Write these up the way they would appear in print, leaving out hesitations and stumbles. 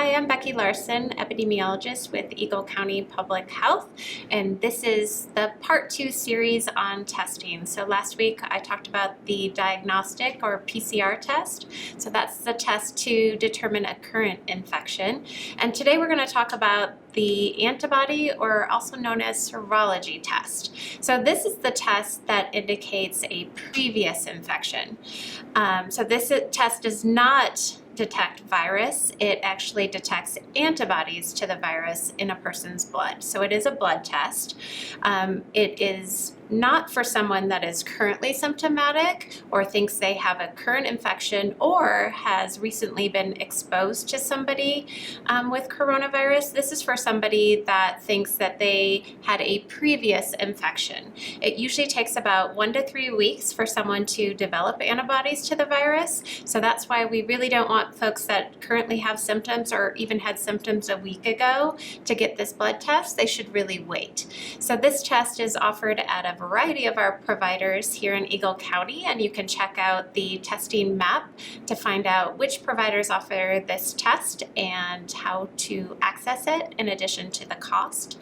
Hi, I'm Becky Larson, epidemiologist with Eagle County Public Health, and this is the Part 2 series on testing. So last week I talked about the diagnostic or PCR test. So that's the test to determine a current infection. And today we're going to talk about the antibody, or also known as serology test. So this is the test that indicates a previous infection. So this test does not detect virus. It actually detects antibodies to the virus in a person's blood. So it is a blood test. It is not for someone that is currently symptomatic or thinks they have a current infection or has recently been exposed to somebody with coronavirus. This is for somebody that thinks that they had a previous infection. It usually takes about 1 to 3 weeks for someone to develop antibodies to the virus. So that's why we really don't want folks that currently have symptoms or even had symptoms a week ago to get this blood test. They should really wait. So this test is offered at a variety of our providers here in Eagle County, and you can check out the testing map to find out which providers offer this test and how to access it in addition to the cost.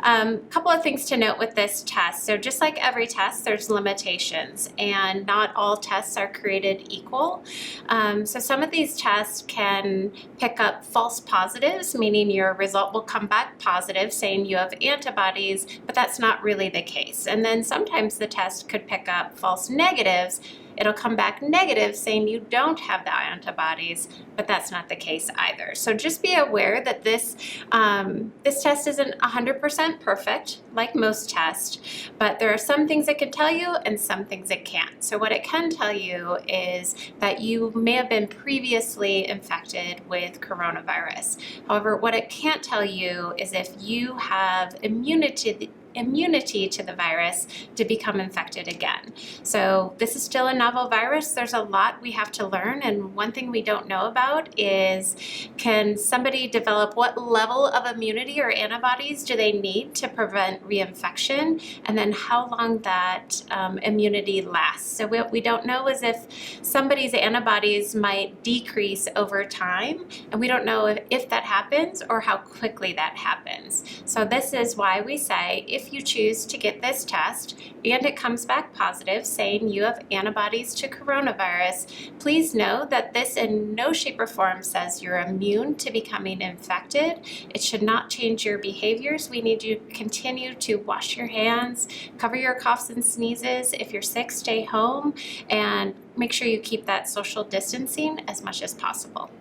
A couple of things to note with this test. So just like every test, there's limitations, and not all tests are created equal. So some of these tests can pick up false positives, meaning your result will come back positive saying you have antibodies, but that's not really the case. And then sometimes the test could pick up false negatives. It'll come back negative saying you don't have the antibodies, but that's not the case either. So just be aware that this test isn't 100% perfect, like most tests, but there are some things it can tell you and some things it can't. So what it can tell you is that you may have been previously infected with coronavirus. However, what it can't tell you is if you have immunity to the virus to become infected again. So this is still a novel virus. There's a lot we have to learn, and one thing we don't know about is, can somebody develop, what level of immunity or antibodies do they need to prevent reinfection, and then how long that immunity lasts. So what we don't know is if somebody's antibodies might decrease over time, and we don't know if that happens or how quickly that happens. So this is why we say, if you choose to get this test and it comes back positive saying you have antibodies to coronavirus, please know that this in no shape or form says you're immune to becoming infected. It should not change your behaviors. We need you to continue to wash your hands, cover your coughs and sneezes. If you're sick, stay home, and make sure you keep that social distancing as much as possible.